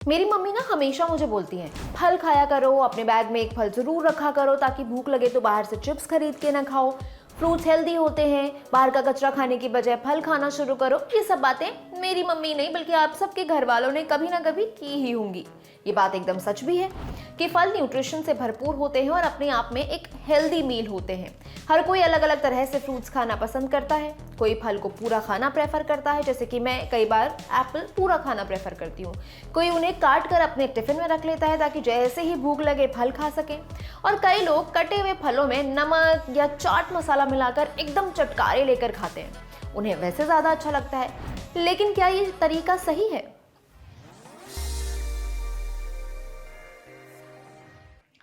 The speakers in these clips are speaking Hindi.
मेरी मम्मी ना हमेशा मुझे बोलती हैं, फल खाया करो, अपने बैग में एक फल जरूर रखा करो ताकि भूख लगे तो बाहर से चिप्स खरीद के ना खाओ, फ्रूट्स हेल्दी होते हैं, बाहर का कचरा खाने की बजाय फल खाना शुरू करो। ये सब बातें मेरी मम्मी नहीं बल्कि आप सबके घर वालों ने कभी ना कभी की ही होंगी। ये बात एकदम सच भी है कि फल न्यूट्रिशन से भरपूर होते हैं और अपने आप में एक हेल्दी मील होते हैं। हर कोई अलग अलग तरह से फ्रूट्स खाना पसंद करता है। कोई फल को पूरा खाना प्रेफर करता है, जैसे कि मैं कई बार एप्पल पूरा खाना प्रेफर करती हूँ। कोई उन्हें काट कर अपने टिफिन में रख लेता है ताकि जैसे ही भूख लगे फल खा सके। और कई लोग कटे हुए फलों में नमक या चाट मसाला मिलाकर एकदम चटकारे लेकर खाते हैं। उन्हें वैसे ज़्यादा अच्छा लगता है, लेकिन क्या ये तरीका सही है?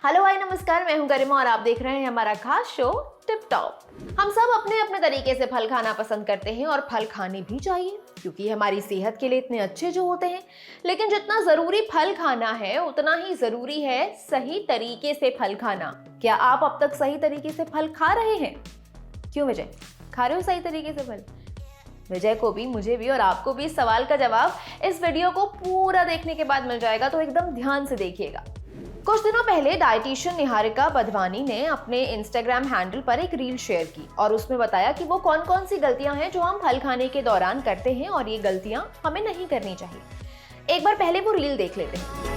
हेलो हाय नमस्कार, मैं हूं गरिमा और आप देख रहे हैं हमारा खास शो टिप टॉप। हम सब अपने अपने तरीके से फल खाना पसंद करते हैं और फल खाने भी चाहिए क्योंकि ये हमारी सेहत के लिए इतने अच्छे जो होते हैं। लेकिन जितना जरूरी फल खाना है उतना ही जरूरी है सही तरीके से फल खाना। क्या आप अब तक सही तरीके से फल खा रहे हैं? क्यों विजय, खा रहे हो सही तरीके से फल? विजय को भी, मुझे भी और आपको भी इस सवाल का जवाब इस वीडियो को पूरा देखने के बाद मिल जाएगा, तो एकदम ध्यान से देखिएगा। कुछ दिनों पहले डाइटिशियन निहारिका बधवानी ने अपने इंस्टाग्राम हैंडल पर एक रील शेयर की और उसमें बताया कि वो कौन कौन सी गलतियां हैं जो हम फल खाने के दौरान करते हैं और ये गलतियां हमें नहीं करनी चाहिए। एक बार पहले वो रील देख लेते हैं।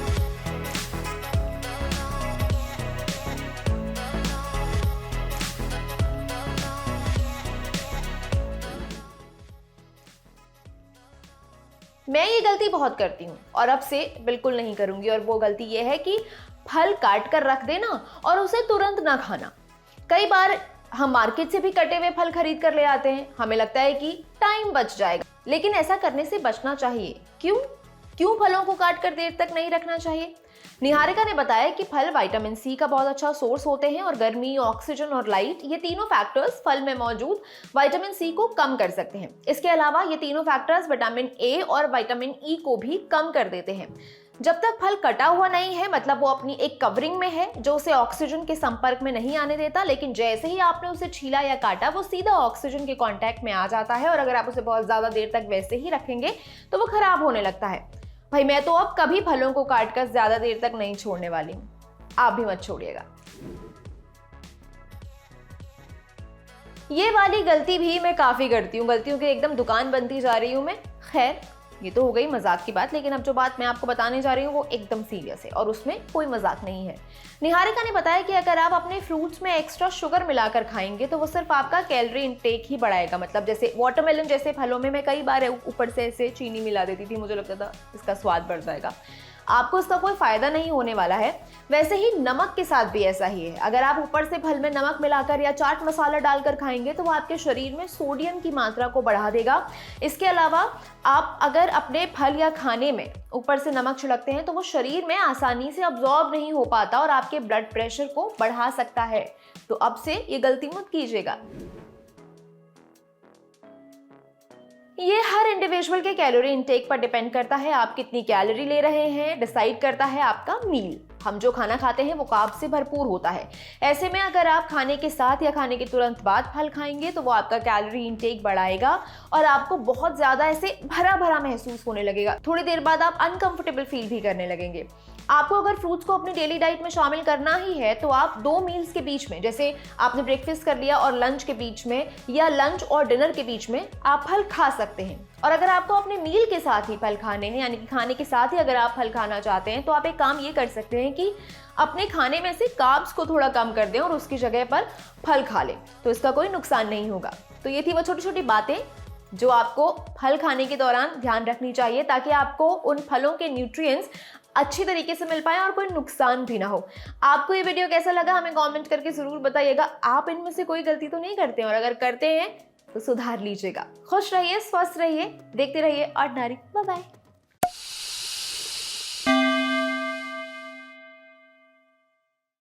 मैं ये गलती बहुत करती हूँ और अब से बिल्कुल नहीं करूंगी, और वो गलती ये है कि फल काट कर रख देना और उसे तुरंत ना खाना। कई बार हम मार्केट से भी कटे हुए फल खरीद कर ले आते हैं, हमें लगता है कि टाइम बच जाएगा, लेकिन ऐसा करने से बचना चाहिए। क्यों फलों को काट कर देर तक नहीं रखना चाहिए? निहारिका ने बताया कि फल विटामिन सी का बहुत अच्छा सोर्स होते हैं और गर्मी, ऑक्सीजन और लाइट, ये तीनों फैक्टर्स फल में मौजूद विटामिन सी को कम कर सकते हैं। इसके अलावा ये तीनों फैक्टर्स विटामिन ए और विटामिन ई को भी कम कर देते हैं। जब तक फल कटा हुआ नहीं है, मतलब वो अपनी एक कवरिंग में है जो उसे ऑक्सीजन के संपर्क में नहीं आने देता, लेकिन जैसे ही आपने उसे छीला या काटा वो सीधा ऑक्सीजन के कांटेक्ट में आ जाता है और अगर आप उसे बहुत ज्यादा देर तक वैसे ही रखेंगे तो वो खराब होने लगता है। भाई मैं तो अब कभी फलों को काटकर ज्यादा देर तक नहीं छोड़ने वाली हूँ, आप भी मत छोड़िएगा। ये वाली गलती भी मैं काफी करती हूँ, गलतियों की एकदम दुकान बनती जा रही हूँ मैं। खैर, ये तो हो गई मजाक की बात, लेकिन अब जो बात मैं आपको बताने जा रही हूँ वो एकदम सीरियस है और उसमें कोई मजाक नहीं है। निहारिका ने बताया कि अगर आप अपने फ्रूट्स में एक्स्ट्रा शुगर मिलाकर खाएंगे तो वो सिर्फ आपका कैलोरी इंटेक ही बढ़ाएगा। मतलब जैसे वाटरमेलन जैसे फलों में मैं कई बार ऊपर से ऐसे चीनी मिला देती थी, मुझे लगता था इसका स्वाद बढ़ जाएगा। आपको इसका कोई फायदा नहीं होने वाला है। वैसे ही नमक के साथ भी ऐसा ही है। अगर आप ऊपर से फल में नमक मिलाकर या चाट मसाला डालकर खाएंगे तो वो आपके शरीर में सोडियम की मात्रा को बढ़ा देगा। इसके अलावा आप अगर अपने फल या खाने में ऊपर से नमक छिड़कते हैं तो वो शरीर में आसानी से अब्जॉर्ब नहीं हो पाता और आपके ब्लड प्रेशर को बढ़ा सकता है। तो अब से ये गलती मत कीजिएगा। ये हर इंडिविजुअल के कैलोरी इंटेक पर डिपेंड करता है। आप कितनी कैलोरी ले रहे हैं डिसाइड करता है आपका मील। हम जो खाना खाते हैं वो कार्ब से भरपूर होता है। ऐसे में अगर आप खाने के साथ या खाने के तुरंत बाद फल खाएंगे तो वो आपका कैलोरी इंटेक बढ़ाएगा और आपको बहुत ज्यादा ऐसे भरा भरा महसूस होने लगेगा। थोड़ी देर बाद आप अनकंफर्टेबल फील भी करने लगेंगे। आपको अगर फ्रूट्स को अपनी डेली डाइट में शामिल करना ही है तो आप 2 मील्स के बीच में, जैसे आपने ब्रेकफास्ट कर लिया और लंच के बीच में या लंच और डिनर के बीच में आप फल खा सकते हैं। और अगर आपको अपने मील के साथ ही फल खाने हैं, यानी कि खाने के साथ ही अगर आप फल खाना चाहते हैं, तो आप एक काम ये कर सकते हैं कि अपने खाने में से कार्ब्स को थोड़ा कम कर दें और उसकी जगह पर फल खा लें, तो इसका कोई नुकसान नहीं होगा। तो ये थी वो छोटी छोटी बातें जो आपको फल खाने के दौरान ध्यान रखनी चाहिए ताकि आपको उन फलों के न्यूट्रिएंट्स अच्छी तरीके से मिल पाए और कोई नुकसान भी ना हो। आपको ये वीडियो कैसा लगा हमें कमेंट करके जरूर बताइएगा। आप इनमें से कोई गलती तो नहीं करते हैं, और अगर करते हैं तो सुधार लीजिएगा। खुश रहिए, स्वस्थ रहिए, देखते रहिए ऑर्डिनरी। Bye bye.